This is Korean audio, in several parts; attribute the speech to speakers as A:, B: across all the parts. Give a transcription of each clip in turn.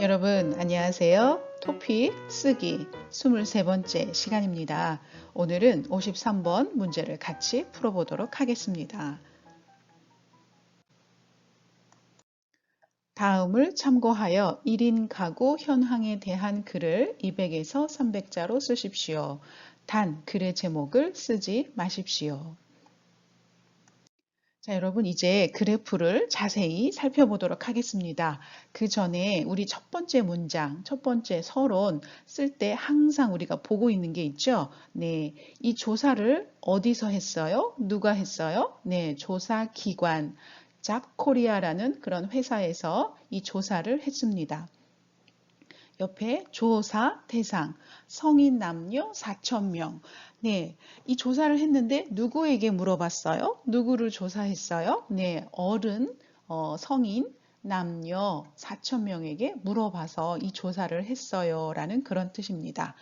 A: 여러분 안녕하세요. 토픽 쓰기 23번째 시간입니다. 오늘은 53번 문제를 같이 풀어보도록 하겠습니다. 다음을 참고하여 1인 가구 현황에 대한 글을 200에서 300자로 쓰십시오. 단 글의 제목을 쓰지 마십시오. 자, 여러분 이제 그래프를 자세히 살펴보도록 하겠습니다. 그 전에 우리 첫 번째 문장, 첫 번째 서론 쓸 때 항상 우리가 보고 있는 게 있죠. 네, 이 조사를 어디서 했어요? 누가 했어요? 네, 조사 기관, 잡코리아라는 그런 회사에서 이 조사를 했습니다. 옆에 조사 대상, 성인 남녀 4,000명. 네, 이 조사를 했는데 누구에게 물어봤어요? 누구를 조사했어요? 네, 어른, 성인, 남녀 4,000명에게 물어봐서 이 조사를 했어요. 라는 그런 뜻입니다.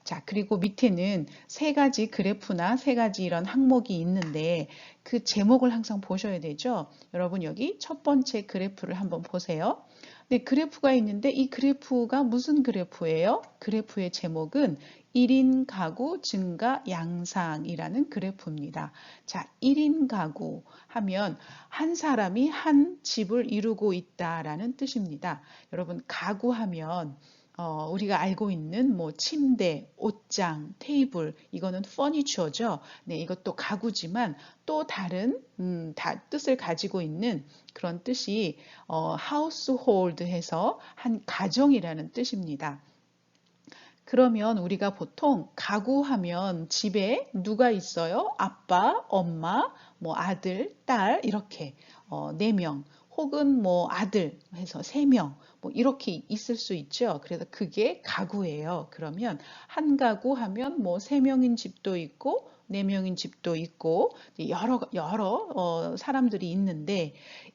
A: 자, 그리고 밑에는 세 가지 그래프나 세 가지 이런 항목이 있는데 그 제목을 항상 보셔야 되죠. 여러분 여기 첫 번째 그래프를 한번 보세요. 네, 그래프가 있는데 이 그래프가 무슨 그래프예요? 그래프의 제목은 1인 가구 증가 양상이라는 그래프입니다. 자, 1인 가구 하면 한 사람이 한 집을 이루고 있다라는 뜻입니다. 여러분, 가구 하면 우리가 알고 있는 뭐 침대, 옷장, 테이블, 이거는 furniture죠. 네, 이것도 가구지만 또 다른 뜻을 가지고 있는 그런 뜻이 household 해서 한 가정이라는 뜻입니다. 그러면 우리가 보통 가구하면 집에 누가 있어요? 아빠, 엄마, 뭐 아들, 딸 이렇게 4명 혹은 뭐 아들 해서 3명 뭐 이렇게 있을 수 있죠. 그래서 그게 가구예요. 그러면 한 가구 하면 뭐 3명인 집도 있고 4명인 집도 있고 여러 사람들이 있는데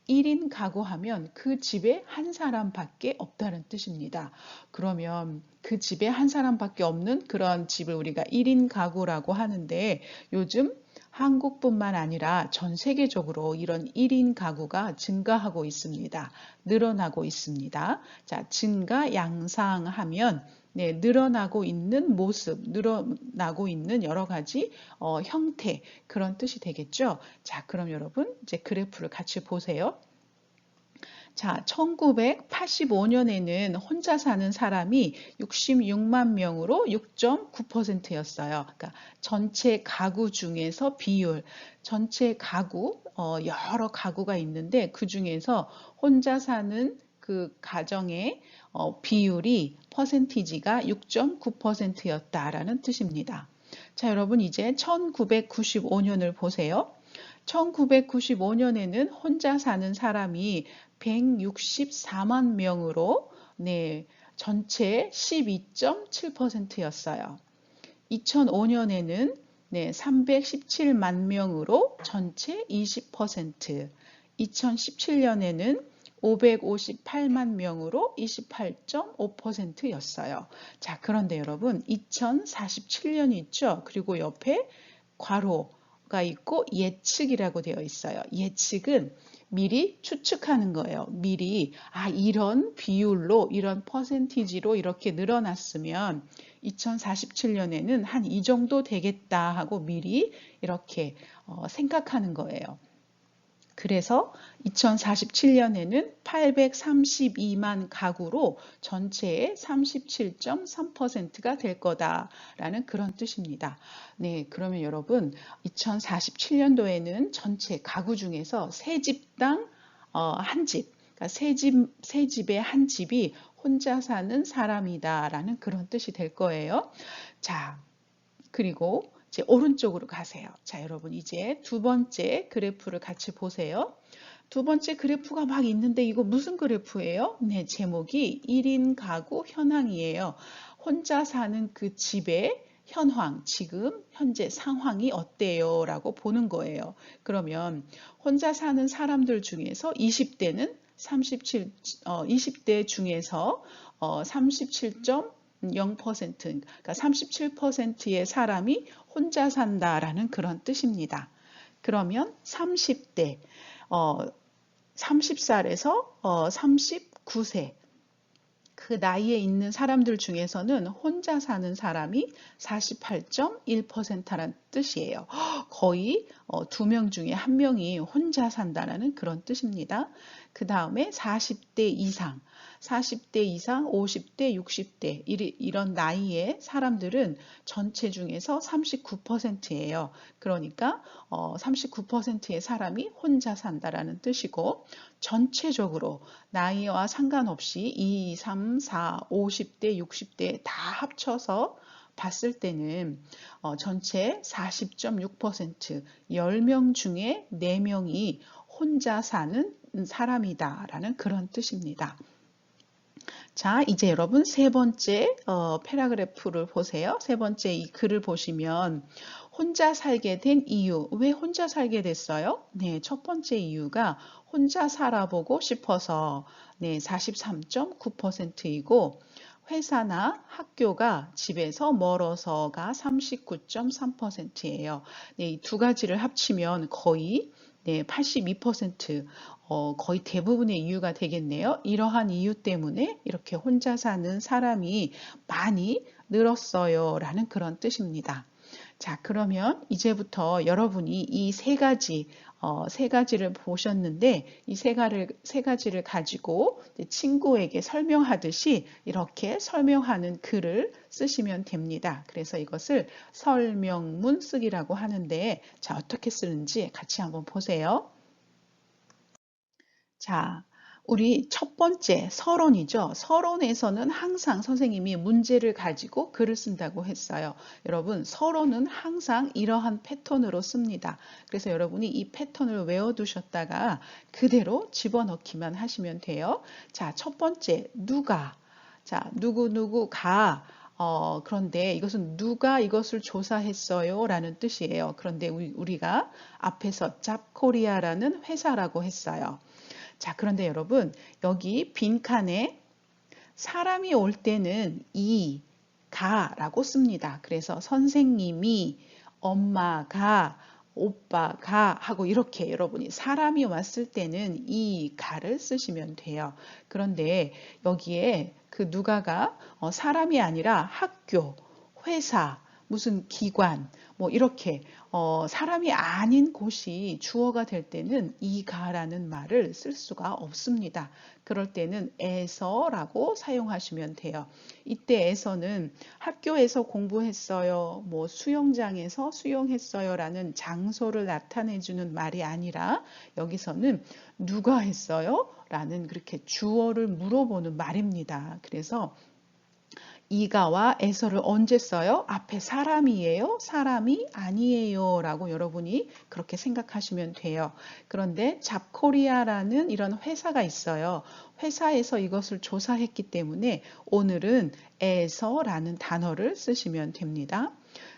A: 1인 가구 하면 그 집에 한 사람밖에 없다는 뜻입니다. 그러면 그 집에 한 사람밖에 없는 그런 집을 우리가 1인 가구라고 하는데 요즘 한국뿐만 아니라 전 세계적으로 이런 1인 가구가 증가하고 있습니다. 늘어나고 있습니다. 자, 증가 양상하면 네, 늘어나고 있는 모습, 늘어나고 있는 여러 가지 형태 그런 뜻이 되겠죠. 자, 그럼 여러분 이제 그래프를 같이 보세요. 자, 1985년에는 혼자 사는 사람이 66만 명으로 6.9%였어요. 그러니까 전체 가구 중에서 비율, 전체 가구, 여러 가구가 있는데 그 중에서 혼자 사는 그 가정의 비율이 퍼센티지가 6.9%였다라는 뜻입니다. 자, 여러분 이제 1995년을 보세요. 1995년에는 혼자 사는 사람이 164만 명으로 네, 전체 12.7%였어요. 2005년에는 네, 317만 명으로 전체 20%, 2017년에는 558만 명으로 28.5%였어요. 자, 그런데 여러분, 2047년이 있죠? 그리고 옆에 괄호가 있고 예측이라고 되어 있어요. 예측은 미리 추측하는 거예요. 미리 이런 비율로 이런 퍼센티지로 이렇게 늘어났으면 2047년에는 한 이 정도 되겠다 하고 미리 이렇게 생각하는 거예요. 그래서 2047년에는 832만 가구로 전체의 37.3%가 될 거다라는 그런 뜻입니다. 네, 그러면 여러분 2047년도에는 전체 가구 중에서 세 집당 한 집, 그러니까 세 집의 한 집이 혼자 사는 사람이다라는 그런 뜻이 될 거예요. 자, 그리고 이제 오른쪽으로 가세요. 자, 여러분 이제 두 번째 그래프를 같이 보세요. 두 번째 그래프가 막 있는데 이거 무슨 그래프예요? 네, 제목이 1인 가구 현황이에요. 혼자 사는 그 집의 현황, 지금 현재 상황이 어때요? 라고 보는 거예요. 그러면 혼자 사는 사람들 중에서 20대는 20대 중에서 37.0%, 그러니까 37%의 사람이 혼자 산다라는 그런 뜻입니다. 그러면 30대, 30살에서 39세, 그 나이에 있는 사람들 중에서는 혼자 사는 사람이 48.1%라는 뜻이에요. 거의 2명 중에 1명이 혼자 산다라는 그런 뜻입니다. 그 다음에 40대 이상, 40대 이상, 50대, 60대 이런 나이의 사람들은 전체 중에서 39%예요. 그러니까 39%의 사람이 혼자 산다라는 뜻이고 전체적으로 나이와 상관없이 2, 3, 4, 50대, 60대 다 합쳐서 봤을 때는 전체 40.6%, 10명 중에 4명이 혼자 사는 사람이다라는 그런 뜻입니다. 자, 이제 여러분 세 번째 패러그래프를 보세요. 세 번째 이 글을 보시면 혼자 살게 된 이유, 왜 혼자 살게 됐어요? 네, 첫 번째 이유가 혼자 살아보고 싶어서 네, 43.9%이고 회사나 학교가 집에서 멀어서가 39.3%예요. 네, 이 두 가지를 합치면 거의 네, 82%, 거의 대부분의 이유가 되겠네요. 이러한 이유 때문에 이렇게 혼자 사는 사람이 많이 늘었어요. 라는 그런 뜻입니다. 자, 그러면 이제부터 여러분이 이 세 가지를 보셨는데 이 세 가지를 가지고 친구에게 설명하듯이 이렇게 설명하는 글을 쓰시면 됩니다. 그래서 이것을 설명문 쓰기라고 하는데 자, 어떻게 쓰는지 같이 한번 보세요. 자, 우리 첫 번째 서론이죠. 서론에서는 항상 선생님이 문제를 가지고 글을 쓴다고 했어요. 여러분, 서론은 항상 이러한 패턴으로 씁니다. 그래서 여러분이 이 패턴을 외워두셨다가 그대로 집어넣기만 하시면 돼요. 자, 첫 번째, 누가. 자, 누구누구가 그런데 이것은 누가 이것을 조사했어요? 라는 뜻이에요. 그런데 우리가 앞에서 잡코리아라는 회사라고 했어요. 자, 그런데 여러분, 여기 빈칸에 사람이 올 때는 가라고 씁니다. 그래서 선생님이, 엄마가, 오빠가 하고 이렇게 여러분이 사람이 왔을 때는 가를 쓰시면 돼요. 그런데 여기에 그 누가가 사람이 아니라 학교, 회사, 무슨 기관, 뭐 이렇게 사람이 아닌 곳이 주어가 될 때는 이가라는 말을 쓸 수가 없습니다. 그럴 때는 에서라고 사용하시면 돼요. 이때 에서는 학교에서 공부했어요, 뭐 수영장에서 수영했어요 라는 장소를 나타내주는 말이 아니라 여기서는 누가 했어요? 라는 그렇게 주어를 물어보는 말입니다. 그래서 이가와 에서를 언제 써요? 앞에 사람이에요? 사람이 아니에요? 라고 여러분이 그렇게 생각하시면 돼요. 그런데 잡코리아라는 이런 회사가 있어요. 회사에서 이것을 조사했기 때문에 오늘은 에서라는 단어를 쓰시면 됩니다.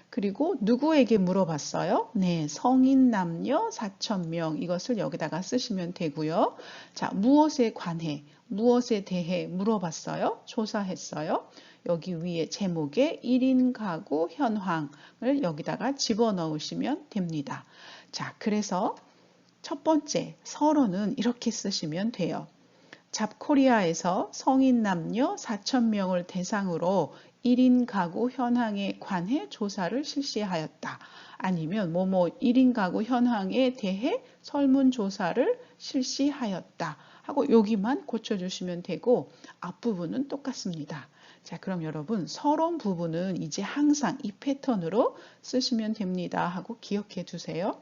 A: 그리고 누구에게 물어봤어요? 네, 성인 남녀 4,000명 이것을 여기다가 쓰시면 되고요. 자, 무엇에 관해, 무엇에 대해 물어봤어요? 조사했어요? 여기 위에 제목에 1인 가구 현황을 여기다가 집어넣으시면 됩니다. 자, 그래서 첫 번째 서론은 이렇게 쓰시면 돼요. 잡코리아에서 성인 남녀 4,000명을 대상으로 1인 가구 현황에 관해 조사를 실시하였다. 아니면 1인 가구 현황에 대해 설문조사를 실시하였다. 하고 여기만 고쳐주시면 되고 앞부분은 똑같습니다. 자, 그럼 여러분 서론 부분은 이제 항상 이 패턴으로 쓰시면 됩니다. 하고 기억해 두세요.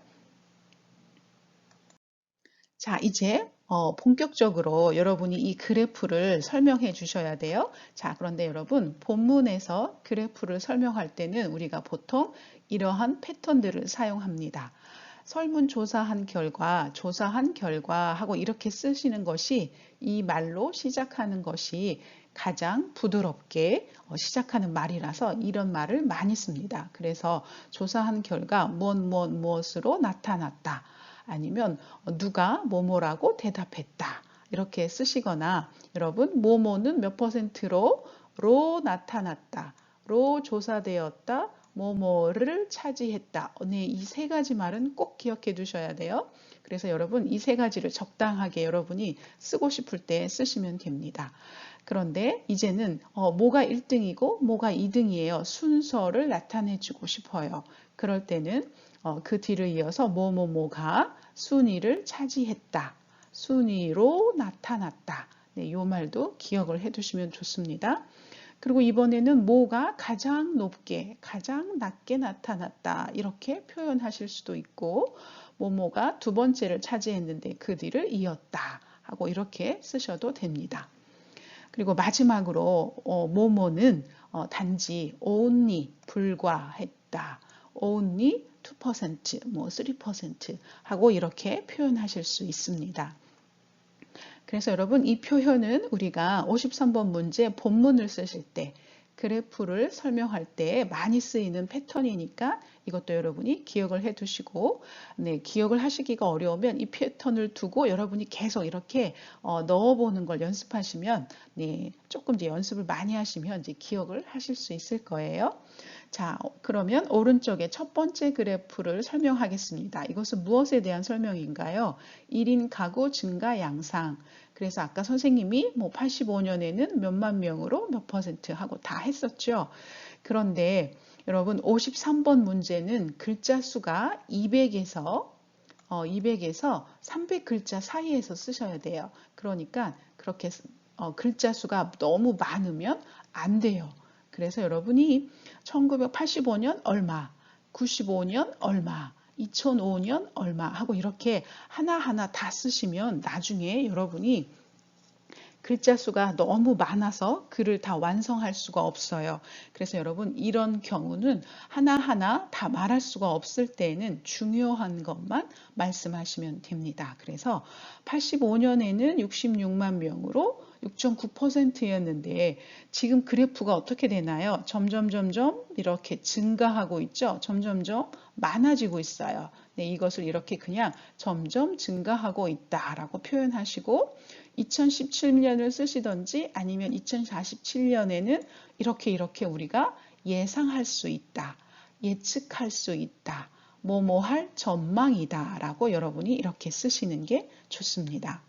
A: 자, 이제 본격적으로 여러분이 이 그래프를 설명해 주셔야 돼요. 자, 그런데 여러분 본문에서 그래프를 설명할 때는 우리가 보통 이러한 패턴들을 사용합니다. 설문조사한 결과 하고 이렇게 쓰시는 것이 이 말로 시작하는 것이 가장 부드럽게 시작하는 말이라서 이런 말을 많이 씁니다. 그래서 조사한 결과 무엇으로 나타났다. 아니면 누가 뭐뭐라고 대답했다. 이렇게 쓰시거나 여러분 뭐뭐는 몇 %로 나타났다. 로 조사되었다. 뭐뭐를 차지했다. 네, 이 세 가지 말은 꼭 기억해 두셔야 돼요. 그래서 여러분 이 세 가지를 적당하게 여러분이 쓰고 싶을 때 쓰시면 됩니다. 그런데 이제는 뭐가 1등이고 뭐가 2등이에요. 순서를 나타내 주고 싶어요. 그럴 때는 그 뒤를 이어서 뭐뭐뭐가 순위를 차지했다. 순위로 나타났다. 네, 이 말도 기억을 해 두시면 좋습니다. 그리고 이번에는 뭐가 가장 높게, 가장 낮게 나타났다. 이렇게 표현하실 수도 있고, 뭐뭐가 두 번째를 차지했는데 그 뒤를 이었다. 하고 이렇게 쓰셔도 됩니다. 그리고 마지막으로 뭐뭐는 단지 only 불과했다. only 2%, 뭐 3% 하고 이렇게 표현하실 수 있습니다. 그래서 여러분 이 표현은 우리가 53번 문제 본문을 쓰실 때 그래프를 설명할 때 많이 쓰이는 패턴이니까 이것도 여러분이 기억을 해 두시고, 네, 기억을 하시기가 어려우면 이 패턴을 두고 여러분이 계속 이렇게 넣어보는 걸 연습하시면, 네, 조금 이제 연습을 많이 하시면 이제 기억을 하실 수 있을 거예요. 자, 그러면 오른쪽에 첫 번째 그래프를 설명하겠습니다. 이것은 무엇에 대한 설명인가요? 1인 가구 증가 양상. 그래서 아까 선생님이 뭐 85년에는 몇만 명으로 몇 퍼센트 하고 다 했었죠. 그런데 여러분 53번 문제는 글자 수가 200에서 300글자 사이에서 쓰셔야 돼요. 그러니까 그렇게 글자 수가 너무 많으면 안 돼요. 그래서 여러분이 1985년 얼마, 95년 얼마, 2005년 얼마 하고 이렇게 하나하나 다 쓰시면 나중에 여러분이 글자 수가 너무 많아서 글을 다 완성할 수가 없어요. 그래서 여러분 이런 경우는 하나하나 다 말할 수가 없을 때는 중요한 것만 말씀하시면 됩니다. 그래서 85년에는 66만 명으로 6.9%였는데 지금 그래프가 어떻게 되나요? 점점 이렇게 증가하고 있죠. 점점점 많아지고 있어요. 네, 이것을 이렇게 그냥 점점 증가하고 있다라고 표현하시고 2017년을 쓰시던지 아니면 2047년에는 이렇게 우리가 예상할 수 있다. 예측할 수 있다. 뭐뭐 할 전망이다 라고 여러분이 이렇게 쓰시는 게 좋습니다.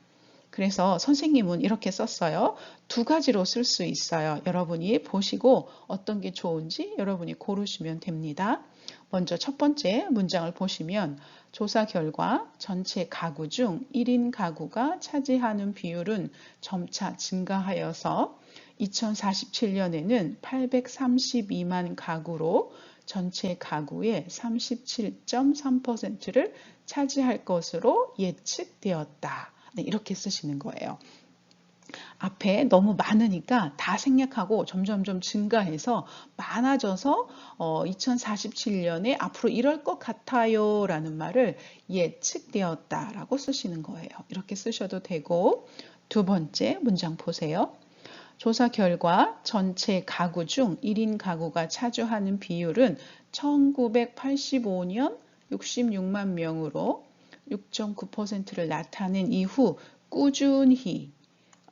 A: 그래서 선생님은 이렇게 썼어요. 두 가지로 쓸 수 있어요. 여러분이 보시고 어떤 게 좋은지 여러분이 고르시면 됩니다. 먼저 첫 번째 문장을 보시면 조사 결과 전체 가구 중 1인 가구가 차지하는 비율은 점차 증가하여서 2047년에는 832만 가구로 전체 가구의 37.3%를 차지할 것으로 예측되었다. 네, 이렇게 쓰시는 거예요. 앞에 너무 많으니까 다 생략하고 점점점 증가해서 많아져서 2047년에 앞으로 이럴 것 같아요 라는 말을 예측되었다 라고 쓰시는 거예요. 이렇게 쓰셔도 되고 두 번째 문장 보세요. 조사 결과 전체 가구 중 1인 가구가 차지하는 비율은 1985년 66만 명으로 6.9%를 나타낸 이후 꾸준히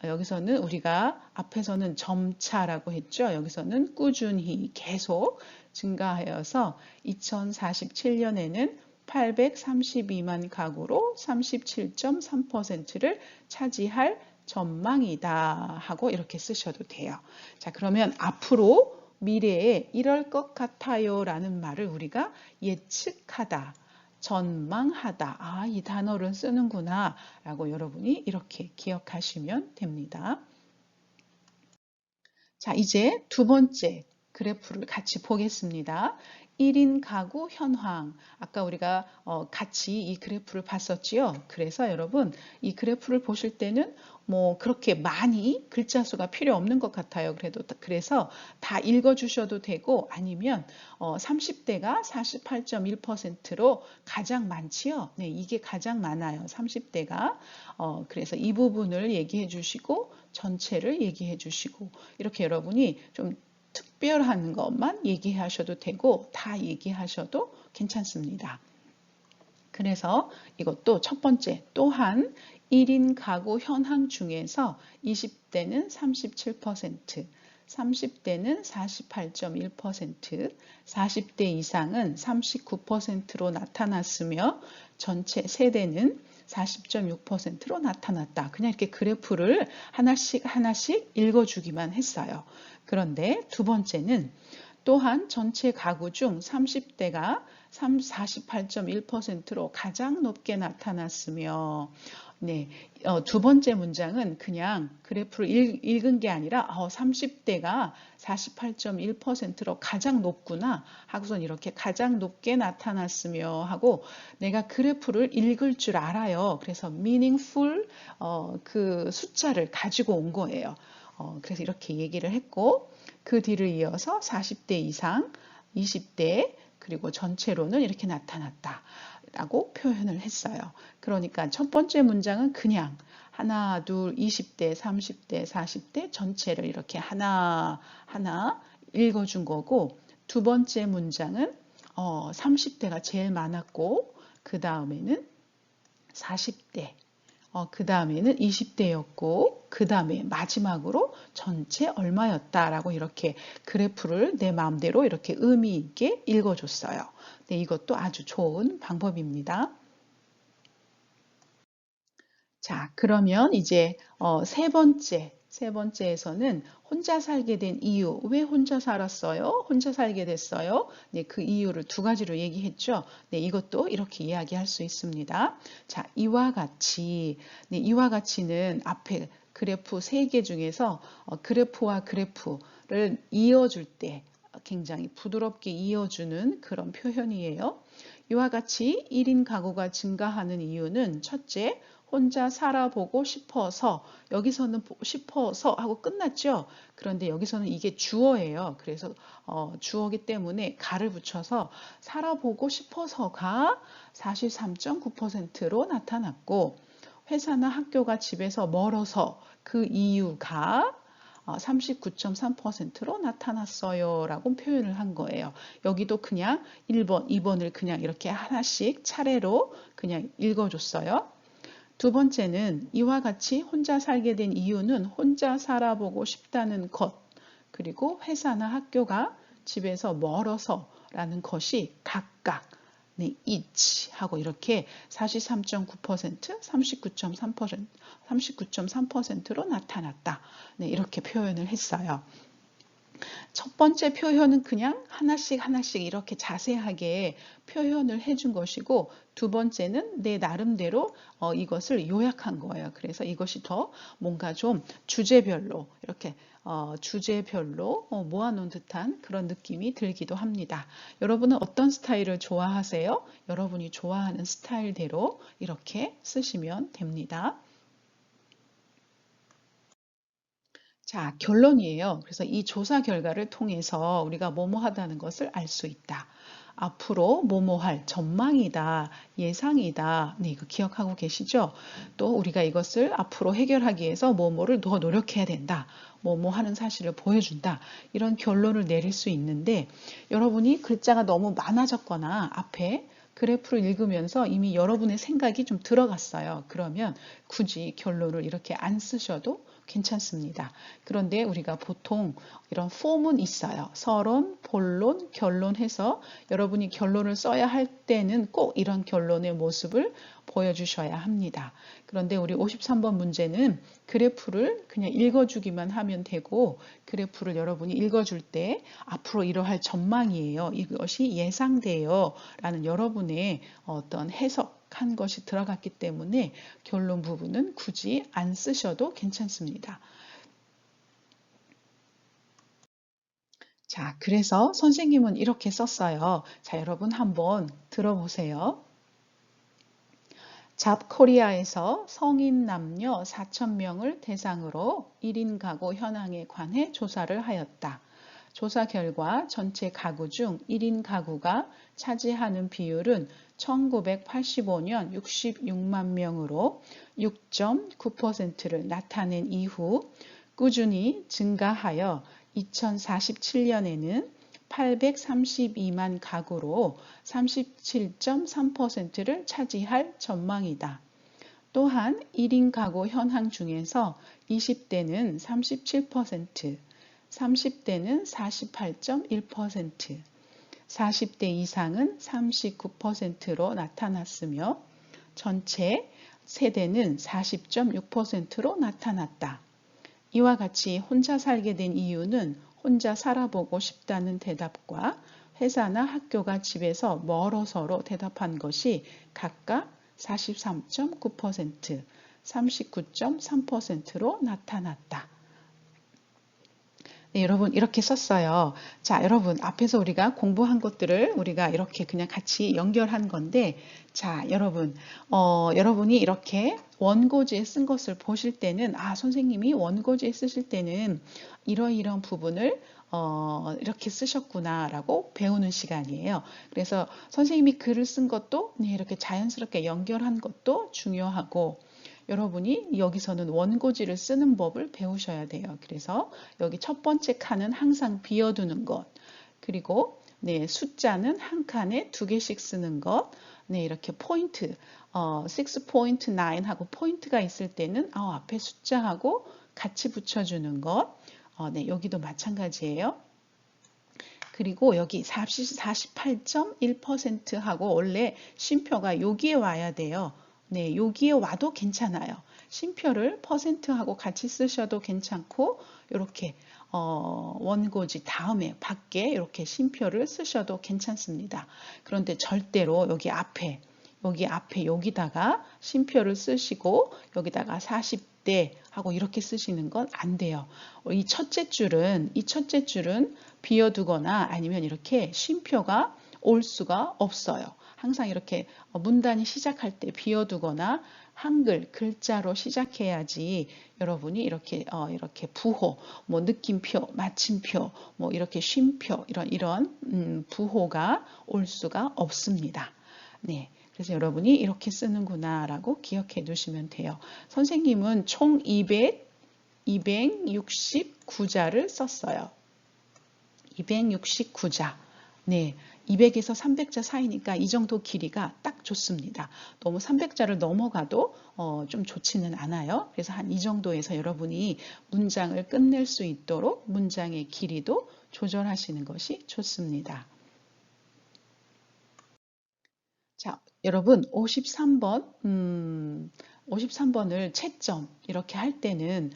A: 여기서는 우리가 앞에서는 점차라고 했죠. 여기서는 꾸준히 계속 증가하여서 2047년에는 832만 가구로 37.3%를 차지할 전망이다 하고 이렇게 쓰셔도 돼요. 자, 그러면 앞으로 미래에 이럴 것 같아요 라는 말을 우리가 예측하다, 전망하다. 아, 이 단어를 쓰는구나 라고 여러분이 이렇게 기억하시면 됩니다. 자, 이제 두 번째 그래프를 같이 보겠습니다. 1인 가구 현황. 아까 우리가 같이 이 그래프를 봤었지요. 그래서 여러분 이 그래프를 보실 때는 뭐 그렇게 많이 글자 수가 필요 없는 것 같아요. 그래서 다 읽어 주셔도 되고 아니면 30대가 48.1%로 가장 많지요. 네, 이게 가장 많아요. 30대가. 그래서 이 부분을 얘기해 주시고 전체를 얘기해 주시고 이렇게 여러분이 좀 특별한 것만 얘기하셔도 되고 다 얘기하셔도 괜찮습니다. 그래서 이것도 첫 번째 또한 1인 가구 현황 중에서 20대는 37%, 30대는 48.1%, 40대 이상은 39%로 나타났으며 전체 세대는 40.6%로 나타났다. 그냥 이렇게 그래프를 하나씩 읽어주기만 했어요. 그런데 두 번째는 또한 전체 가구 중 30대가 48.1%로 가장 높게 나타났으며 네, 두 번째 문장은 그냥 그래프를 읽은 게 아니라 30대가 48.1%로 가장 높구나 하고선 이렇게 가장 높게 나타났으며 하고 내가 그래프를 읽을 줄 알아요. 그래서 meaningful 그 숫자를 가지고 온 거예요. 그래서 이렇게 얘기를 했고 그 뒤를 이어서 40대 이상, 20대 그리고 전체로는 이렇게 나타났다 라고 표현을 했어요. 그러니까 첫 번째 문장은 그냥 하나, 둘, 20대, 30대, 40대 전체를 이렇게 하나 읽어준 거고 두 번째 문장은 30대가 제일 많았고 그 다음에는 40대 그 다음에는 20대였고 그 다음에 마지막으로 전체 얼마였다라고 이렇게 그래프를 내 마음대로 이렇게 의미 있게 읽어줬어요. 네, 이것도 아주 좋은 방법입니다. 자, 그러면 이제 세 번째에서는 혼자 살게 된 이유, 왜 혼자 살았어요? 혼자 살게 됐어요? 네, 그 이유를 두 가지로 얘기했죠. 네, 이것도 이렇게 이야기할 수 있습니다. 자, 이와 같이는 앞에 그래프 세 개 중에서 그래프와 그래프를 이어줄 때 굉장히 부드럽게 이어주는 그런 표현이에요. 이와 같이 1인 가구가 증가하는 이유는 첫째, 혼자 살아보고 싶어서 여기서는 싶어서 하고 끝났죠. 그런데 여기서는 이게 주어예요. 그래서 주어기 때문에 가를 붙여서 살아보고 싶어서가 43.9%로 나타났고 회사나 학교가 집에서 멀어서 그 이유가 39.3%로 나타났어요 라고 표현을 한 거예요. 여기도 그냥 1번, 2번을 그냥 이렇게 하나씩 차례로 그냥 읽어줬어요. 두 번째는 이와 같이 혼자 살게 된 이유는 혼자 살아보고 싶다는 것, 그리고 회사나 학교가 집에서 멀어서 라는 것이 각각 네, each 하고 이렇게 43.9%, 39.3%, 39.3%로 나타났다. 네, 이렇게 표현을 했어요. 첫 번째 표현은 그냥 하나씩 이렇게 자세하게 표현을 해준 것이고 두 번째는 내 나름대로 이것을 요약한 거예요. 그래서 이것이 더 뭔가 좀 주제별로 이렇게 주제별로 모아놓은 듯한 그런 느낌이 들기도 합니다. 여러분은 어떤 스타일을 좋아하세요? 여러분이 좋아하는 스타일대로 이렇게 쓰시면 됩니다. 자, 결론이에요. 그래서 이 조사 결과를 통해서 우리가 뭐뭐 하다는 것을 알 수 있다. 앞으로 뭐뭐 할 전망이다, 예상이다. 네, 이거 기억하고 계시죠? 또 우리가 이것을 앞으로 해결하기 위해서 뭐뭐를 더 노력해야 된다. 뭐뭐 하는 사실을 보여준다. 이런 결론을 내릴 수 있는데 여러분이 글자가 너무 많아졌거나 앞에 그래프를 읽으면서 이미 여러분의 생각이 좀 들어갔어요. 그러면 굳이 결론을 이렇게 안 쓰셔도 괜찮습니다. 그런데 우리가 보통 이런 폼은 있어요. 서론, 본론, 결론 해서 여러분이 결론을 써야 할 때는 꼭 이런 결론의 모습을 보여주셔야 합니다. 그런데 우리 53번 문제는 그래프를 그냥 읽어주기만 하면 되고 그래프를 여러분이 읽어줄 때 앞으로 이러할 전망이에요. 이것이 예상돼요. 라는 여러분의 어떤 해석한 것이 들어갔기 때문에 결론 부분은 굳이 안 쓰셔도 괜찮습니다. 자, 그래서 선생님은 이렇게 썼어요. 자, 여러분 한번 들어보세요. 잡코리아에서 성인 남녀 4,000명을 대상으로 1인 가구 현황에 관해 조사를 하였다. 조사 결과 전체 가구 중 1인 가구가 차지하는 비율은 1985년 66만 명으로 6.9%를 나타낸 이후 꾸준히 증가하여 2047년에는 832만 가구로 37.3%를 차지할 전망이다. 또한 1인 가구 현황 중에서 20대는 37%, 30대는 48.1%, 40대 이상은 39%로 나타났으며 전체 세대는 40.6%로 나타났다. 이와 같이 혼자 살게 된 이유는 혼자 살아보고 싶다는 대답과 회사나 학교가 집에서 멀어서로 대답한 것이 각각 43.9%, 39.3%로 나타났다. 네, 여러분 이렇게 썼어요. 자, 여러분 앞에서 우리가 공부한 것들을 우리가 이렇게 그냥 같이 연결한 건데, 자, 여러분이 이렇게 원고지에 쓴 것을 보실 때는, 아, 선생님이 원고지에 쓰실 때는 이러이러한 부분을 이렇게 쓰셨구나라고 배우는 시간이에요. 그래서 선생님이 글을 쓴 것도 네, 이렇게 자연스럽게 연결한 것도 중요하고, 여러분이 여기서는 원고지를 쓰는 법을 배우셔야 돼요. 그래서 여기 첫 번째 칸은 항상 비워두는 것, 그리고 네, 숫자는 한 칸에 2개씩 쓰는 것, 네, 이렇게 포인트, 6.9 하고 포인트가 있을 때는 앞에 숫자하고 같이 붙여주는 것, 네, 여기도 마찬가지예요. 그리고 여기 48.1% 하고 원래 쉼표가 여기에 와야 돼요. 네, 여기에 와도 괜찮아요. 쉼표를 퍼센트하고 같이 쓰셔도 괜찮고, 이렇게 원고지 다음에 밖에 이렇게 쉼표를 쓰셔도 괜찮습니다. 그런데 절대로 여기다가 쉼표를 쓰시고 여기다가 40대 하고 이렇게 쓰시는 건 안 돼요. 이 첫째 줄은 비워두거나 아니면 이렇게 쉼표가 올 수가 없어요. 항상 이렇게 문단이 시작할 때 비워두거나 한글 글자로 시작해야지 여러분이 이렇게 부호, 뭐 느낌표, 마침표, 뭐 이렇게 쉼표 이런 부호가 올 수가 없습니다. 네. 그래서 여러분이 이렇게 쓰는구나라고 기억해 두시면 돼요. 선생님은 총 269자를 썼어요. 269자. 네. 200에서 300자 사이니까 이 정도 길이가 딱 좋습니다. 너무 300자를 넘어가도 좀 좋지는 않아요. 그래서 한 이 정도에서 여러분이 문장을 끝낼 수 있도록 문장의 길이도 조절하시는 것이 좋습니다. 자, 여러분 53번을 채점 이렇게 할 때는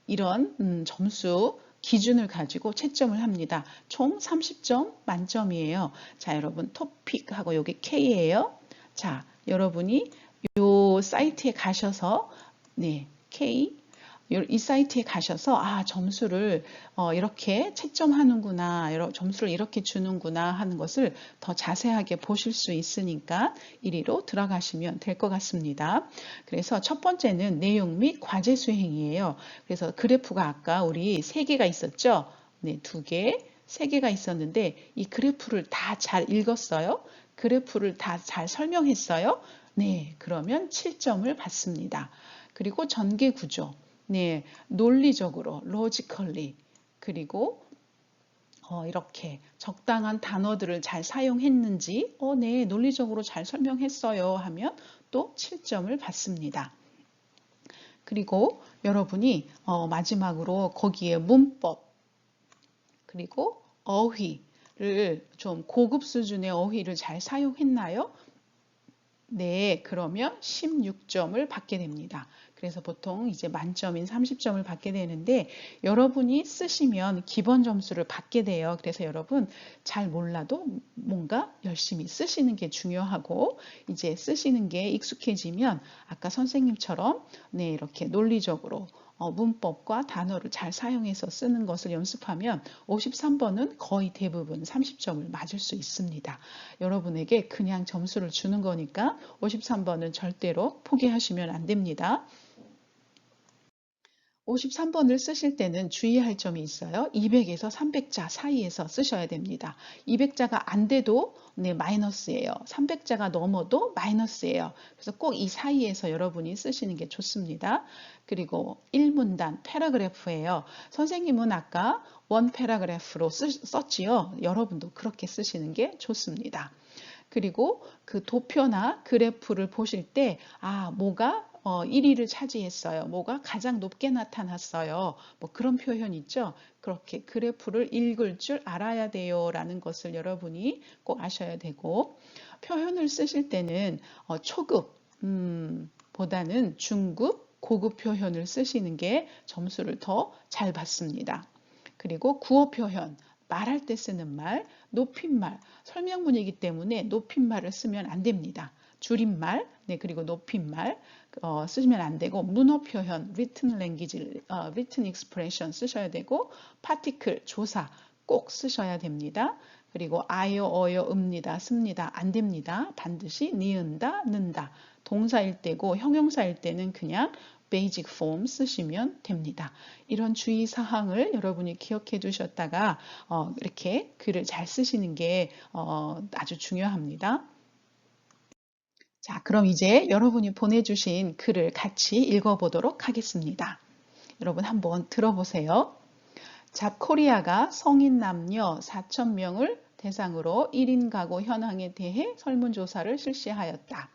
A: 이런 점수 기준을 가지고 채점을 합니다. 총 30점 만점이에요. 자, 여러분 토픽하고 여기 K예요. 자, 여러분이 요 사이트에 가셔서 네, K 이 사이트에 가셔서 점수를 이렇게 채점하는구나, 점수를 이렇게 주는구나 하는 것을 더 자세하게 보실 수 있으니까 이리로 들어가시면 될 것 같습니다. 그래서 첫 번째는 내용 및 과제 수행이에요. 그래서 그래프가 아까 우리 3개가 있었죠? 네, 2개, 3개가 있었는데 이 그래프를 다 잘 읽었어요? 그래프를 다 잘 설명했어요? 네, 그러면 7점을 받습니다. 그리고 전개 구조. 네, 논리적으로, logically, 그리고 이렇게 적당한 단어들을 잘 사용했는지, 네, 논리적으로 잘 설명했어요 하면 또 7점을 받습니다. 그리고 여러분이 마지막으로 거기에 문법, 그리고 어휘를 좀 고급 수준의 어휘를 잘 사용했나요? 네, 그러면 16점을 받게 됩니다. 그래서 보통 이제 만점인 30점을 받게 되는데 여러분이 쓰시면 기본 점수를 받게 돼요. 그래서 여러분 잘 몰라도 뭔가 열심히 쓰시는 게 중요하고 이제 쓰시는 게 익숙해지면 아까 선생님처럼 네, 이렇게 논리적으로 문법과 단어를 잘 사용해서 쓰는 것을 연습하면 53번은 거의 대부분 30점을 맞을 수 있습니다. 여러분에게 그냥 점수를 주는 거니까 53번은 절대로 포기하시면 안 됩니다. 53번을 쓰실 때는 주의할 점이 있어요. 200에서 300자 사이에서 쓰셔야 됩니다. 200자가 안 돼도 네, 마이너스예요. 300자가 넘어도 마이너스예요. 그래서 꼭 이 사이에서 여러분이 쓰시는 게 좋습니다. 그리고 1문단 패러그래프예요. 선생님은 아까 원 패러그래프로 썼지요. 여러분도 그렇게 쓰시는 게 좋습니다. 그리고 그 도표나 그래프를 보실 때 뭐가 1위를 차지했어요. 뭐가 가장 높게 나타났어요. 뭐 그런 표현 있죠. 그렇게 그래프를 읽을 줄 알아야 돼요 라는 것을 여러분이 꼭 아셔야 되고, 표현을 쓰실 때는 초급 보다는 중급, 고급 표현을 쓰시는 게 점수를 더 잘 받습니다. 그리고 구어 표현, 말할 때 쓰는 말, 높임말, 설명문이기 때문에 높임말을 쓰면 안 됩니다. 줄임말, 네, 그리고 높임말 쓰시면 안 되고, 문어 표현, written language, written expression 쓰셔야 되고, particle, 조사 꼭 쓰셔야 됩니다. 그리고 아요, 어요, 읍니다, 씁니다, 안 됩니다. 반드시 니은다, 는다. 동사일 때고 형용사일 때는 그냥 basic form 쓰시면 됩니다. 이런 주의 사항을 여러분이 기억해 두셨다가 이렇게 글을 잘 쓰시는 게 아주 중요합니다. 자, 그럼 이제 여러분이 보내주신 글을 같이 읽어보도록 하겠습니다. 여러분 한번 들어보세요. 잡코리아가 성인 남녀 4,000명을 대상으로 1인 가구 현황에 대해 설문조사를 실시하였다.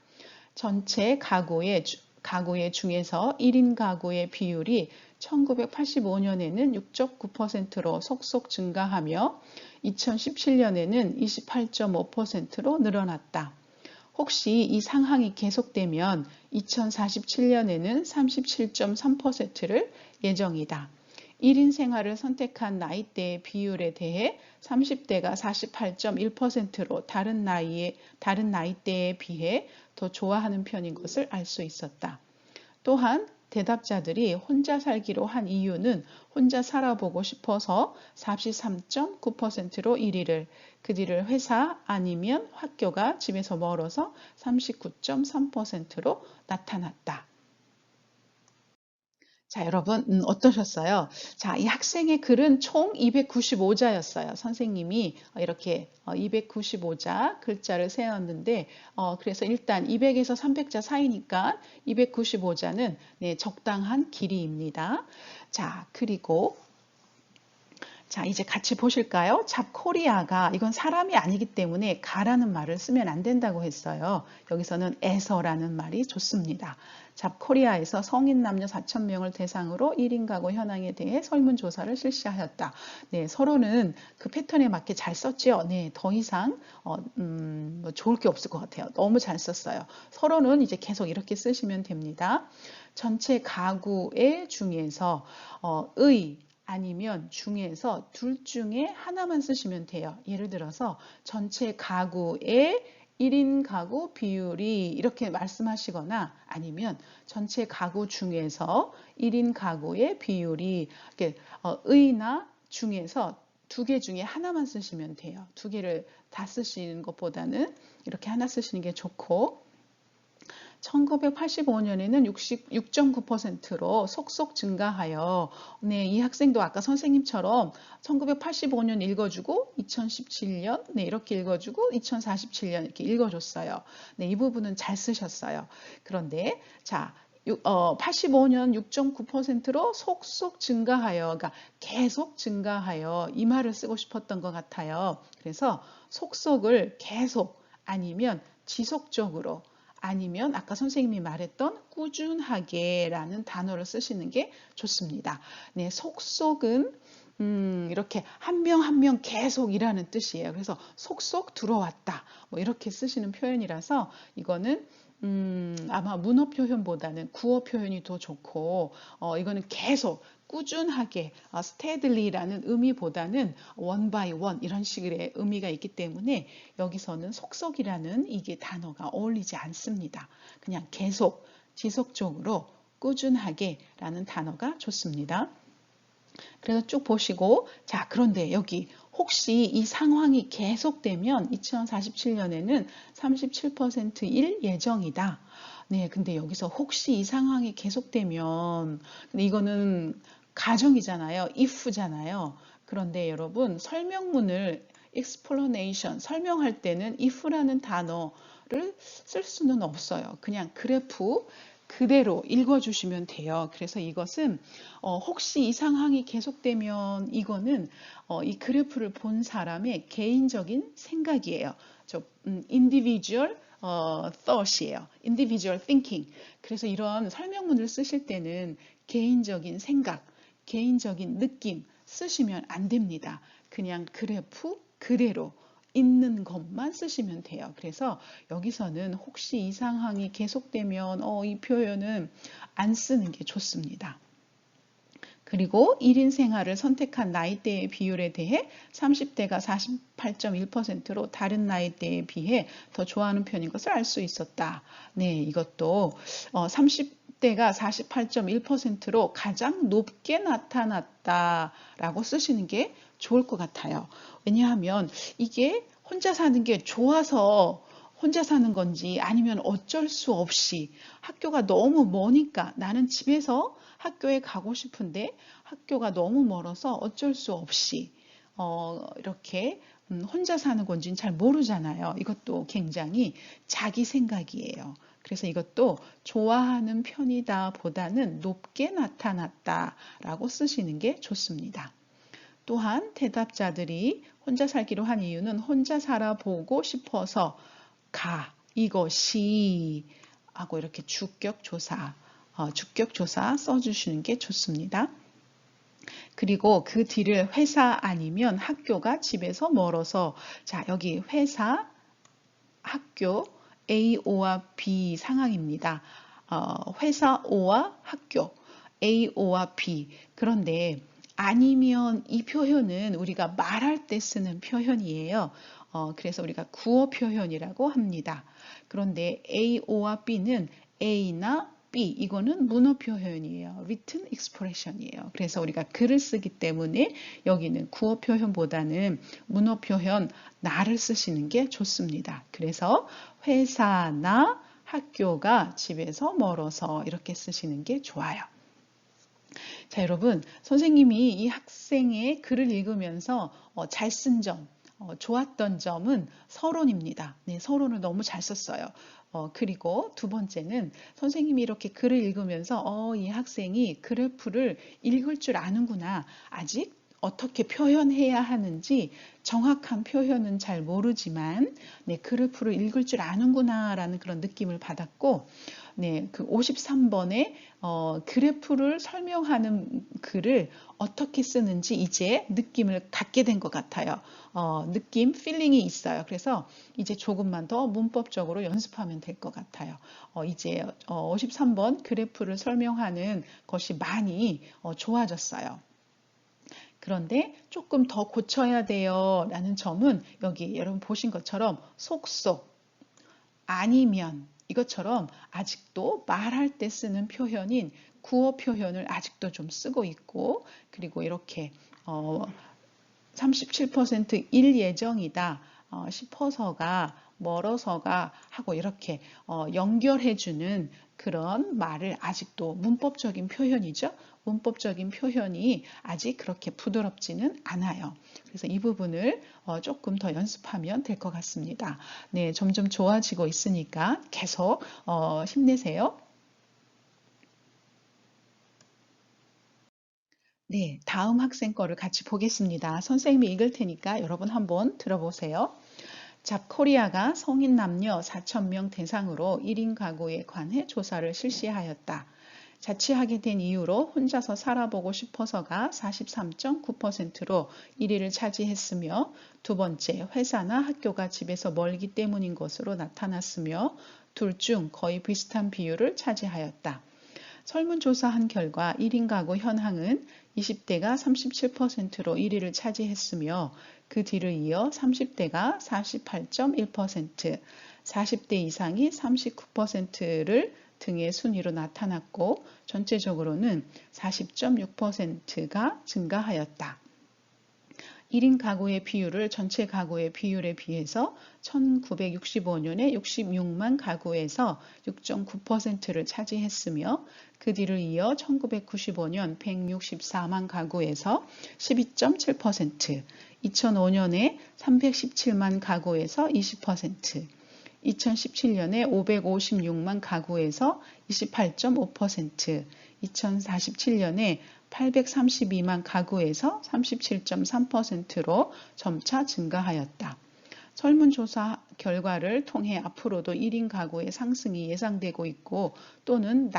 A: 전체 가구의 중에서 1인 가구의 비율이 1985년에는 6.9%로 속속 증가하며 2017년에는 28.5%로 늘어났다. 혹시 이 상황이 계속되면 2047년에는 37.3%를 예정이다. 1인 생활을 선택한 나이대의 비율에 대해 30대가 48.1%로 다른 나이대에 비해 더 좋아하는 편인 것을 알 수 있었다. 또한 대답자들이 혼자 살기로 한 이유는 혼자 살아보고 싶어서 43.9%로 1위를, 그 뒤를 회사 아니면 학교가 집에서 멀어서 39.3%로 나타났다. 자, 여러분, 어떠셨어요? 자, 이 학생의 글은 총 295자였어요. 선생님이 이렇게 295자 글자를 세웠는데, 그래서 일단 200에서 300자 사이니까 295자는 네, 적당한 길이입니다. 자, 그리고 자, 이제 같이 보실까요? 잡코리아가 이건 사람이 아니기 때문에 가라는 말을 쓰면 안 된다고 했어요. 여기서는 에서라는 말이 좋습니다. 잡코리아에서 성인 남녀 4,000명을 대상으로 1인 가구 현황에 대해 설문조사를 실시하였다. 네, 서로는 그 패턴에 맞게 잘 썼죠. 네, 더 이상 뭐 좋을 게 없을 것 같아요. 너무 잘 썼어요. 서로는 이제 계속 이렇게 쓰시면 됩니다. 전체 가구의 중에서 의 아니면 중에서 둘 중에 하나만 쓰시면 돼요. 예를 들어서 전체 가구의 1인 가구 비율이 이렇게 말씀하시거나 아니면 전체 가구 중에서 1인 가구의 비율이 의나 중에서 두 개 중에 하나만 쓰시면 돼요. 두 개를 다 쓰시는 것보다는 이렇게 하나 쓰시는 게 좋고 1985년에는 6.9%로 속속 증가하여 네, 이 학생도 아까 선생님처럼 1985년 읽어주고 2017년 네, 이렇게 읽어주고 2047년 이렇게 읽어줬어요. 네, 이 부분은 잘 쓰셨어요. 그런데 자 85년 6.9%로 속속 증가하여, 그러니까 계속 증가하여 이 말을 쓰고 싶었던 것 같아요. 그래서 속속을 계속 아니면 지속적으로 아니면 아까 선생님이 말했던 꾸준하게 라는 단어를 쓰시는 게 좋습니다. 네, 속속은 이렇게 한 명 한 명 계속 일하는 뜻이에요. 그래서 속속 들어왔다. 뭐 이렇게 쓰시는 표현이라서 이거는 아마 문어 표현보다는 구어 표현이 더 좋고 이거는 계속 꾸준하게 steadily,라는 의미보다는 one by one 이런 식의 의미가 있기 때문에 여기서는 속속이라는 이게 단어가 어울리지 않습니다. 그냥 계속 지속적으로 꾸준하게 라는 단어가 좋습니다. 그래서 쭉 보시고 자 그런데 여기 혹시 이 상황이 계속되면 2047년에는 37%일 예정이다. 네, 근데 여기서 혹시 이 상황이 계속되면 근데 이거는 가정이잖아요. if잖아요. 그런데 여러분 설명문을 explanation 설명할 때는 if라는 단어를 쓸 수는 없어요. 그냥 그래프 그대로 읽어주시면 돼요. 그래서 이것은 혹시 이 상황이 계속되면 이거는 이 그래프를 본 사람의 개인적인 생각이에요. individual thought이에요. individual thinking. 그래서 이런 설명문을 쓰실 때는 개인적인 생각, 개인적인 느낌 쓰시면 안 됩니다. 그냥 그래프 그대로 있는 것만 쓰시면 돼요. 그래서 여기서는 혹시 이 상황이 계속되면 이 표현은 안 쓰는 게 좋습니다. 그리고 1인 생활을 선택한 나이대의 비율에 대해 30대가 48.1%로 다른 나이대에 비해 더 좋아하는 편인 것을 알 수 있었다. 네, 이것도 30대가 48.1%로 가장 높게 나타났다라고 쓰시는 게 좋을 것 같아요. 왜냐하면 이게 혼자 사는 게 좋아서 혼자 사는 건지 아니면 어쩔 수 없이 학교가 너무 머니까 나는 집에서 학교에 가고 싶은데 학교가 너무 멀어서 어쩔 수 없이 이렇게 혼자 사는 건지는 잘 모르잖아요. 이것도 굉장히 자기 생각이에요. 그래서 이것도 좋아하는 편이다 보다는 높게 나타났다라고 쓰시는 게 좋습니다. 또한 대답자들이 혼자 살기로 한 이유는 혼자 살아보고 싶어서 이것이 하고 이렇게 주격조사 써주시는 게 좋습니다. 그리고 그 뒤를 회사 아니면 학교가 집에서 멀어서 자 여기 회사, 학교 AO와 B 상황입니다. 회사 O와 학교 AO와 B 그런데 아니면 이 표현은 우리가 말할 때 쓰는 표현이에요. 그래서 우리가 구어 표현이라고 합니다. 그런데 AO와 B는 A나 B 이거는 문어 표현이에요. written expression이에요. 그래서 우리가 글을 쓰기 때문에 여기는 구어 표현보다는 문어 표현 나를 쓰시는 게 좋습니다. 그래서 회사나 학교가 집에서 멀어서 이렇게 쓰시는 게 좋아요. 자, 여러분, 선생님이 이 학생의 글을 읽으면서 잘 쓴 점, 좋았던 점은 서론입니다. 네, 서론을 너무 잘 썼어요. 그리고 두 번째는 선생님이 이렇게 글을 읽으면서 이 학생이 그래프를 읽을 줄 아는구나. 아직 어떻게 표현해야 하는지 정확한 표현은 잘 모르지만 네, 그래프를 읽을 줄 아는구나 라는 그런 느낌을 받았고 네, 그 53번에 그래프를 설명하는 글을 어떻게 쓰는지 이제 느낌을 갖게 된 것 같아요. 필링이 있어요. 그래서 이제 조금만 더 문법적으로 연습하면 될 것 같아요. 이제 53번 그래프를 설명하는 것이 많이 좋아졌어요. 그런데 조금 더 고쳐야 돼요 라는 점은 여기 여러분 보신 것처럼 속속 아니면 이것처럼 아직도 말할 때 쓰는 표현인 구어 표현을 아직도 좀 쓰고 있고 그리고 이렇게 37%일 예정이다 싶어서가 멀어서가 하고 이렇게 연결해주는 그런 말을 아직도 문법적인 표현이죠. 문법적인 표현이 아직 그렇게 부드럽지는 않아요. 그래서 이 부분을 조금 더 연습하면 될 것 같습니다. 네, 점점 좋아지고 있으니까 계속 힘내세요. 네, 다음 학생 거를 같이 보겠습니다. 선생님이 읽을 테니까 여러분 한번 들어보세요. 잡코리아가 성인 남녀 4,000명 대상으로 1인 가구에 관해 조사를 실시하였다. 자취하게 된 이유로 혼자서 살아보고 싶어서가 43.9%로 1위를 차지했으며 두 번째 회사나 학교가 집에서 멀기 때문인 것으로 나타났으며 둘 중 거의 비슷한 비율을 차지하였다. 설문조사한 결과 1인 가구 현황은 20대가 37%로 1위를 차지했으며 그 뒤를 이어 30대가 48.1%, 40대 이상이 39%를 등의 순위로 나타났고 전체적으로는 40.6%가 증가하였다. 1인 가구의 비율을 전체 가구의 비율에 비해서 1965년에 66만 가구에서 6.9%를 차지했으며 그 뒤를 이어 1995년 164만 가구에서 12.7%, 2005년에 317만 가구에서 20%, 2017년에 556만 가구에서 28.5%, 2047년에 832만 가구에서 37.3%로 점차 증가하였다. 설문조사 결과를 통해 앞으로도 1인 가구의 상승이 예상되고 있고 또는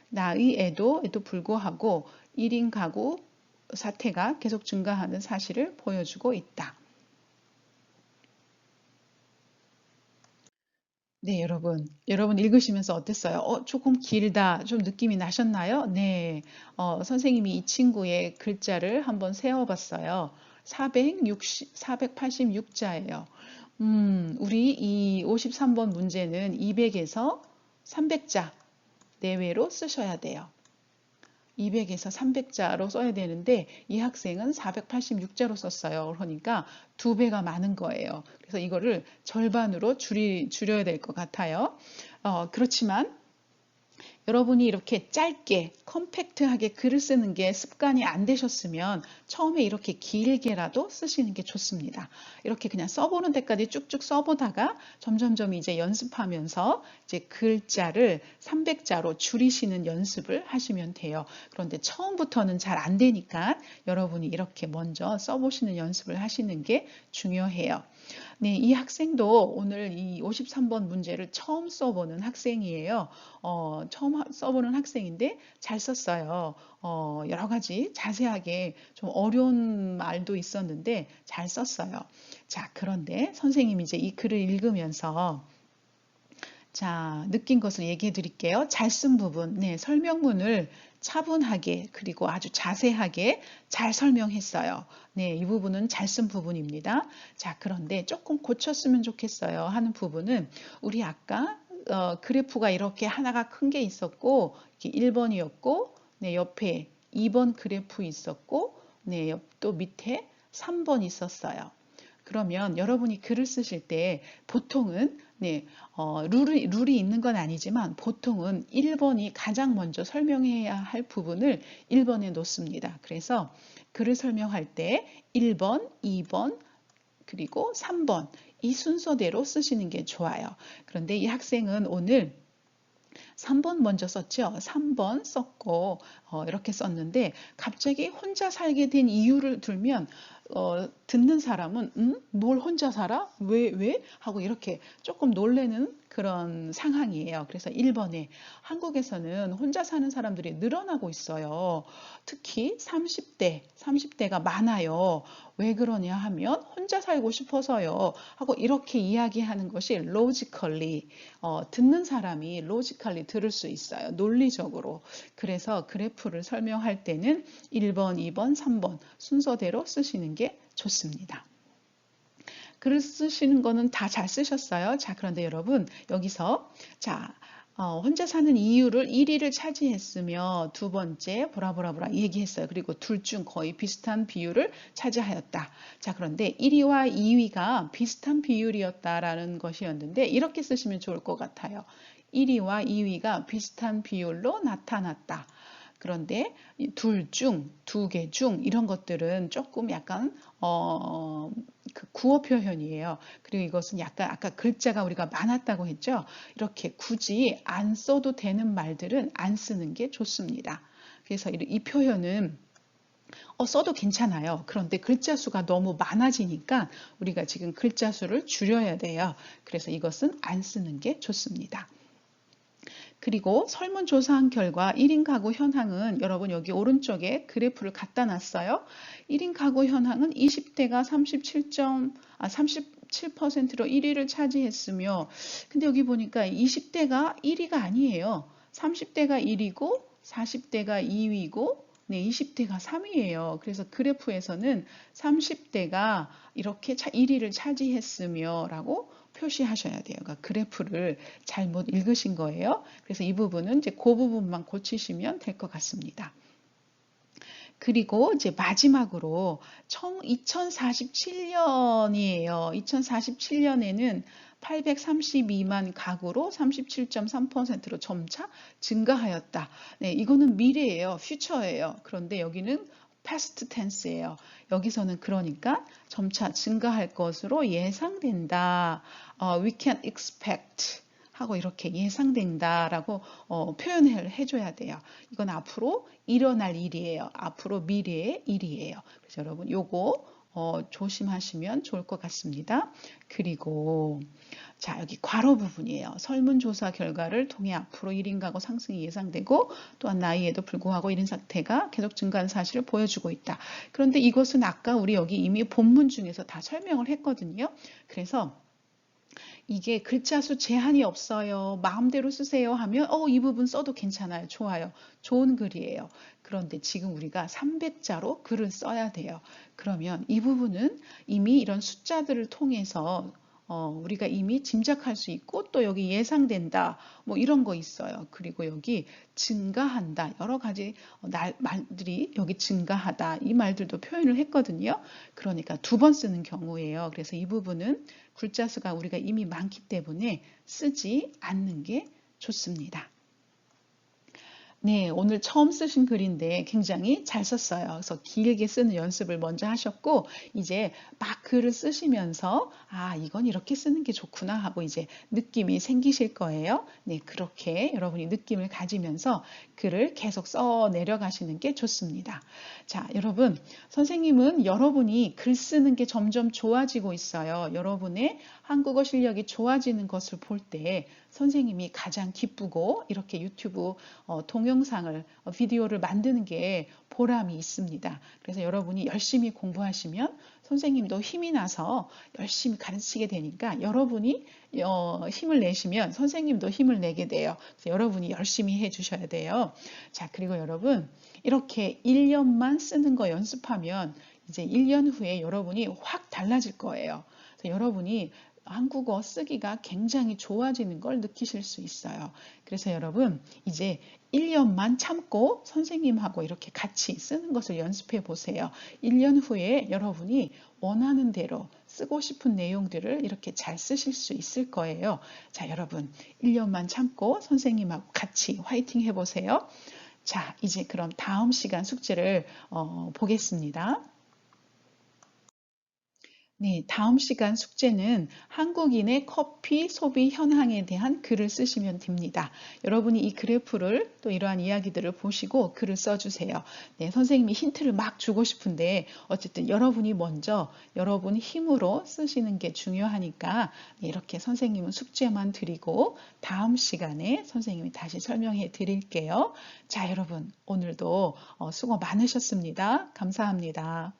A: 나의에도 불구하고 1인 가구 사태가 계속 증가하는 사실을 보여주고 있다. 네, 여러분 읽으시면서 어땠어요? 조금 길다, 좀 느낌이 나셨나요? 네, 선생님이 이 친구의 글자를 한번 세어봤어요. 486자예요. 우리 이 53번 문제는 200에서 300자 내외로 쓰셔야 돼요. 200에서 300자로 써야 되는데 이 학생은 486자로 썼어요. 그러니까 2배가 많은 거예요. 그래서 이거를 절반으로 줄여야 될 것 같아요. 그렇지만 여러분이 이렇게 짧게 컴팩트하게 글을 쓰는 게 습관이 안 되셨으면 처음에 이렇게 길게라도 쓰시는 게 좋습니다. 이렇게 그냥 써보는 데까지 쭉쭉 써보다가 점점점 이제 연습하면서 이제 글자를 300자로 줄이시는 연습을 하시면 돼요. 그런데 처음부터는 잘 안 되니까 여러분이 이렇게 먼저 써보시는 연습을 하시는 게 중요해요. 네, 이 학생도 오늘 이 53번 문제를 처음 써보는 학생이에요. 처음 써보는 학생인데 잘 썼어요. 여러 가지 자세하게 좀 어려운 말도 있었는데 잘 썼어요. 자, 그런데 선생님이 이제 이 글을 읽으면서 자, 느낀 것을 얘기해 드릴게요. 잘 쓴 부분, 네, 설명문을 차분하게 그리고 아주 자세하게 잘 설명했어요. 네, 이 부분은 잘 쓴 부분입니다. 자, 그런데 조금 고쳤으면 좋겠어요 하는 부분은 우리 아까 그래프가 이렇게 하나가 큰 게 있었고 이렇게 1번이었고 네, 옆에 2번 그래프 있었고 네, 또 밑에 3번 있었어요. 그러면 여러분이 글을 쓰실 때 보통은 네, 룰이 있는 건 아니지만 보통은 1번이 가장 먼저 설명해야 할 부분을 1번에 놓습니다. 그래서 글을 설명할 때 1번, 2번, 그리고 3번 이 순서대로 쓰시는 게 좋아요. 그런데 이 학생은 오늘 3번 먼저 썼죠. 3번 썼고 이렇게 썼는데 갑자기 혼자 살게 된 이유를 들면 듣는 사람은 뭘 혼자 살아? 왜? 하고 이렇게 조금 놀래는 그런 상황이에요. 그래서 1번에 한국에서는 혼자 사는 사람들이 늘어나고 있어요. 특히 30대가 많아요. 왜 그러냐 하면 혼자 살고 싶어서요. 하고 이렇게 이야기하는 것이 logically 듣는 사람이 logically 들을 수 있어요. 논리적으로. 그래서 그래프를 설명할 때는 1번, 2번, 3번 순서대로 쓰시는 게 좋습니다. 글을 쓰시는 거는 다 잘 쓰셨어요. 자, 그런데 여러분 여기서 자 혼자 사는 이유를 1위를 차지했으며 두 번째 보라보라보라 얘기했어요. 그리고 둘 중 거의 비슷한 비율을 차지하였다. 자, 그런데 1위와 2위가 비슷한 비율이었다라는 것이었는데 이렇게 쓰시면 좋을 것 같아요. 1위와 2위가 비슷한 비율로 나타났다. 그런데 둘 중, 두 개 중 이런 것들은 조금 약간 그 구어 표현이에요. 그리고 이것은 약간 아까 글자가 우리가 많았다고 했죠. 이렇게 굳이 안 써도 되는 말들은 안 쓰는 게 좋습니다. 그래서 이 표현은 써도 괜찮아요. 그런데 글자 수가 너무 많아지니까 우리가 지금 글자 수를 줄여야 돼요. 그래서 이것은 안 쓰는 게 좋습니다. 그리고 설문조사한 결과 1인 가구 현황은 여러분 여기 오른쪽에 그래프를 갖다 놨어요. 1인 가구 현황은 20대가 37%로 1위를 차지했으며 근데 여기 보니까 20대가 1위가 아니에요. 30대가 1위고 40대가 2위고 네, 20대가 3위예요. 그래서 그래프에서는 30대가 이렇게 1위를 차지했으며 라고 표시하셔야 돼요. 그러니까 그래프를 잘못 읽으신 거예요. 그래서 이 부분은 이제 그 부분만 고치시면 될 것 같습니다. 그리고 이제 마지막으로 2047년이에요. 2047년에는 832만 가구로 37.3%로 점차 증가하였다. 네, 이거는 미래예요. 퓨처예요. 그런데 여기는 past tense예요. 여기서는 그러니까 점차 증가할 것으로 예상된다. We can expect 하고 이렇게 예상된다라고 표현을 해줘야 돼요. 이건 앞으로 일어날 일이에요. 앞으로 미래의 일이에요. 그래서 여러분 요거 조심하시면 좋을 것 같습니다. 그리고 자, 여기 괄호 부분이에요. 설문조사 결과를 통해 앞으로 1인 가구 상승이 예상되고 또한 나이에도 불구하고 1인 상태가 계속 증가하는 사실을 보여주고 있다. 그런데 이것은 아까 우리 여기 이미 본문 중에서 다 설명을 했거든요. 그래서 이게 글자 수 제한이 없어요. 마음대로 쓰세요 하면 이 부분 써도 괜찮아요. 좋아요. 좋은 글이에요. 그런데 지금 우리가 300자로 글을 써야 돼요. 그러면 이 부분은 이미 이런 숫자들을 통해서 우리가 이미 짐작할 수 있고 또 여기 예상된다 뭐 이런 거 있어요. 그리고 여기 증가한다 여러 가지 말들이 여기 증가하다 이 말들도 표현을 했거든요. 그러니까 두 번 쓰는 경우예요. 그래서 이 부분은 글자 수가 우리가 이미 많기 때문에 쓰지 않는 게 좋습니다. 네, 오늘 처음 쓰신 글인데 굉장히 잘 썼어요. 그래서 길게 쓰는 연습을 먼저 하셨고, 이제 막 글을 쓰시면서, 이건 이렇게 쓰는 게 좋구나 하고 이제 느낌이 생기실 거예요. 네, 그렇게 여러분이 느낌을 가지면서 글을 계속 써 내려가시는 게 좋습니다. 자, 여러분, 선생님은 여러분이 글 쓰는 게 점점 좋아지고 있어요. 여러분의 한국어 실력이 좋아지는 것을 볼 때 선생님이 가장 기쁘고 이렇게 유튜브 동영상을 비디오를 만드는 게 보람이 있습니다. 그래서 여러분이 열심히 공부하시면 선생님도 힘이 나서 열심히 가르치게 되니까 여러분이 힘을 내시면 선생님도 힘을 내게 돼요. 그래서 여러분이 열심히 해주셔야 돼요. 자, 그리고 여러분 이렇게 1년만 쓰는 거 연습하면 이제 1년 후에 여러분이 확 달라질 거예요. 그래서 여러분이 한국어 쓰기가 굉장히 좋아지는 걸 느끼실 수 있어요. 그래서 여러분 이제 1년만 참고 선생님하고 이렇게 같이 쓰는 것을 연습해 보세요. 1년 후에 여러분이 원하는 대로 쓰고 싶은 내용들을 이렇게 잘 쓰실 수 있을 거예요. 자, 여러분 1년만 참고 선생님하고 같이 화이팅 해보세요. 자, 이제 그럼 다음 시간 숙제를 보겠습니다. 네, 다음 시간 숙제는 한국인의 커피 소비 현황에 대한 글을 쓰시면 됩니다. 여러분이 이 그래프를 또 이러한 이야기들을 보시고 글을 써주세요. 네, 선생님이 힌트를 막 주고 싶은데 어쨌든 여러분이 먼저 여러분 힘으로 쓰시는 게 중요하니까 이렇게 선생님은 숙제만 드리고 다음 시간에 선생님이 다시 설명해 드릴게요. 자, 여러분 오늘도 수고 많으셨습니다. 감사합니다.